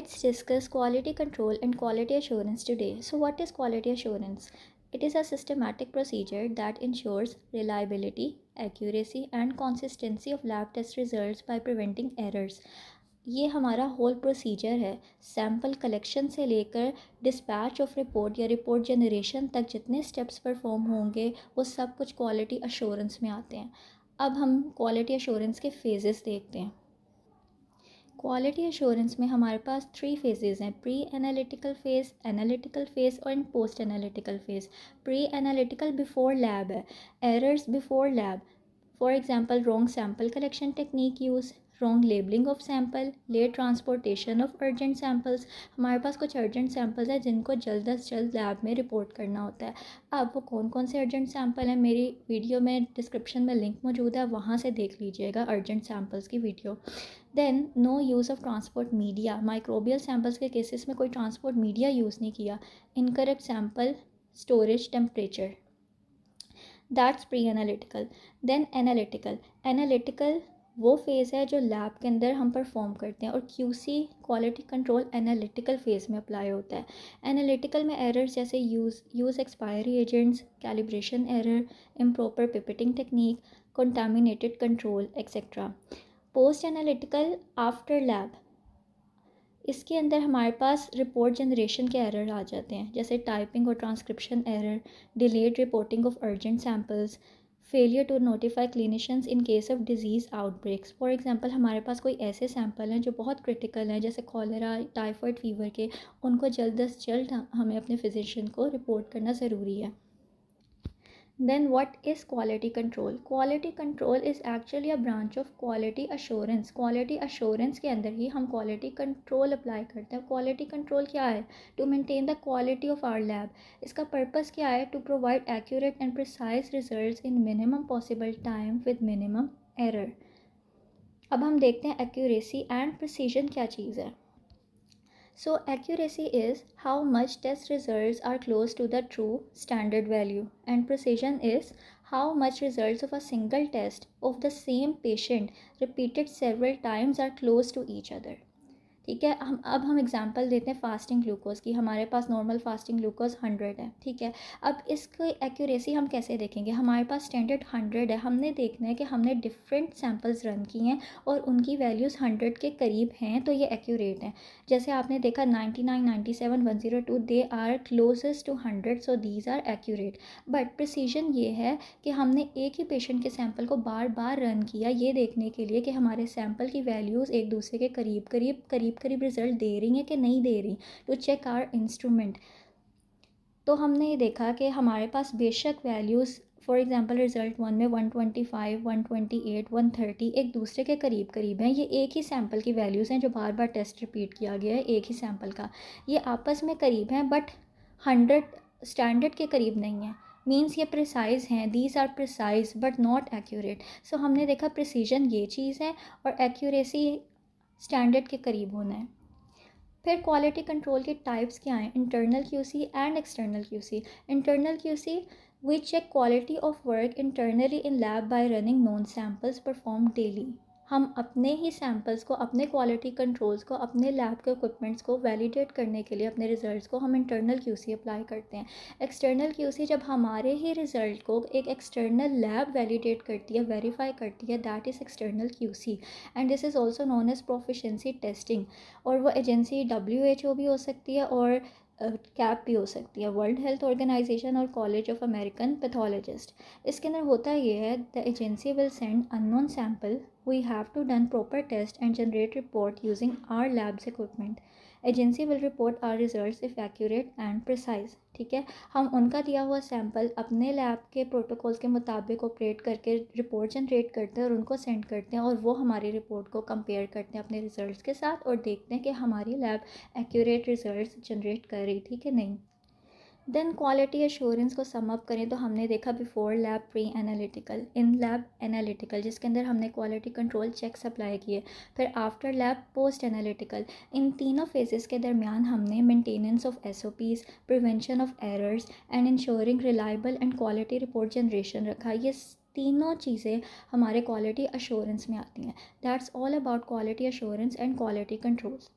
Let's discuss quality control and quality assurance today. So, what is quality assurance? It is a systematic procedure that ensures reliability, accuracy, and consistency of lab test results by preventing errors. ये हमारा whole procedure है. Sample collection से लेकर dispatch of report या report generation तक जितने steps perform होंगे वो सब कुछ क्वालिटी अश्योरेंस में आते हैं. अब हम क्वालिटी अश्योरेंस के फेजेस देखते हैं. क्वालिटी अश्योरेंस में हमारे पास 3 फेजेस हैं: प्री एनालिटिकल फेज़ और post analytical phase. Pre analytical before lab है. Errors before lab, for example wrong sample collection technique use, wrong labelling of sample, late transportation of urgent samples. हमारे पास कुछ urgent samples हैं जिनको जल्द अज जल्द lab में रिपोर्ट करना होता है. अब वो कौन कौन से अर्जेंट सैम्पल हैं, मेरी वीडियो में डिस्क्रिप्शन में लिंक मौजूद है, वहाँ से देख लीजिएगा अर्जेंट सैम्पल्स की video. Then no use of transport media. Microbial samples के केसेस में कोई ट्रांसपोर्ट मीडिया यूज़ नहीं किया. Incorrect sample storage temperature. That's pre analytical. Then analytical वो फेज़ है जो लैब के अंदर हम परफॉर्म करते हैं, और QC quality control analytical phase में अप्लाई होता है. एनालिटिकल में एरर्स जैसे use expiry agents, calibration error, improper pipetting technique, contaminated control etcetera. Post analytical after lab, इसके अंदर हमारे पास रिपोर्ट जनरेशन के एरर आ जाते हैं, जैसे टाइपिंग और transcription error, delayed reporting of urgent samples, failure to notify clinicians in case of disease outbreaks. For example हमारे पास कोई ऐसे सैम्पल हैं जो बहुत क्रिटिकल हैं, जैसे कॉलेरा, टाइफाइड फीवर के, उनको जल्द अज जल्द हमें अपने फिजिशियन को रिपोर्ट करना ज़रूरी है. Then what is quality control? Quality control is actually a branch of quality assurance. Quality assurance के अंदर ही हम quality control apply करते हैं. Quality control क्या है? To maintain the quality of our lab. इसका purpose क्या है? To provide accurate and precise results in minimum possible time with minimum error. अब हम देखते हैं accuracy and precision क्या चीज़ है. So accuracy is how much test results are close to the true standard value, and precision is how much results of a single test of the same patient repeated several times are close to each other. ठीक है. हम example देते हैं fasting glucose की. हमारे पास normal fasting glucose 100 है. ठीक है. अब इसकी एक्यूरेसी हम कैसे देखेंगे? हमारे पास स्टैंडर्ड 100 है. हमने देखना है कि हमने डिफरेंट सैम्पल्स रन किए हैं और उनकी वैल्यूज़ 100 के करीब हैं, तो ये एक्यूरेट हैं. जैसे आपने देखा 99, 97, 102, they are closest to 100, so these are accurate. But precision ये है कि हमने एक ही पेशेंट के सैम्पल को बार बार रन किया, ये देखने के लिए कि हमारे सैम्पल की वैल्यूज़ एक दूसरे के करीब रिज़ल्ट दे रही हैं कि नहीं दे रही, टू चेक आवर इंस्ट्रूमेंट. तो हमने ये देखा कि हमारे पास बेशक वैल्यूज़, फॉर एग्जांपल रिज़ल्ट 1 में 125, 128, 130 एक दूसरे के करीब हैं. ये एक ही सैम्पल की वैल्यूज़ हैं जो बार बार टेस्ट रिपीट किया गया है एक ही सैम्पल का. ये आपस में करीब हैं बट 100 स्टैंडर्ड के करीब नहीं है. मीन्स ये प्रिसाइज़ हैं, these are precise but not accurate. So हमने देखा प्रिसीजन ये चीज़ है और एक्यूरेसी स्टैंडर्ड के करीब होना है. फिर क्वालिटी कंट्रोल के टाइप्स क्या हैं? Internal QC and external QC. Internal QC, we check quality of work internally in lab by running known samples perform daily. हम अपने ही सैम्पल्स को, अपने क्वालिटी कंट्रोल्स को, अपने लैब के इक्विपमेंट्स को वैलिडेट करने के लिए, अपने रिजल्ट्स को हम इंटरनल क्यूसी अप्लाई करते हैं. एक्सटर्नल क्यूसी जब हमारे ही रिज़ल्ट को एक एक्सटर्नल लैब वैलिडेट करती है, वेरीफाई करती है, that is external QC. And this is also known as proficiency testing. और वो एजेंसी WHO भी हो सकती है और कैप भी हो सकती है, वर्ल्ड हेल्थ ऑर्गेनाइजेशन और कॉलेज ऑफ अमेरिकन पैथोलॉजिस्ट. इसके अंदर होता ये है, the agency will send unknown sample, we have to done proper test and generate report using our labs equipment. Agency will report our results if accurate and precise. ठीक है. हम उनका दिया हुआ सैम्पल अपने लैब के प्रोटोकॉल्स के मुताबिक ऑपरेट करके रिपोर्ट जनरेट करते हैं और उनको सेंड करते हैं, और वो हमारी रिपोर्ट को कंपेयर करते हैं अपने रिजल्ट्स के साथ और देखते हैं कि हमारी लैब एक्यूरेट रिजल्ट्स जनरेट कर रही थी कि नहीं. देन क्वालिटी एश्योरेंस को सम अप करें तो हमने देखा before lab, pre analytical, in lab analytical जिसके अंदर हमने क्वालिटी कंट्रोल चेक्स अप्लाई किए, फिर आफ्टर लैब पोस्ट एनालिटिकल. इन तीनों फेजेस के दरमियान हमने maintenance of SOPs, prevention of errors and ensuring reliable and quality report generation रखा. ये तीनों चीज़ें हमारे क्वालिटी अश्योरेंस में आती हैं. That's all about quality assurance and quality controls.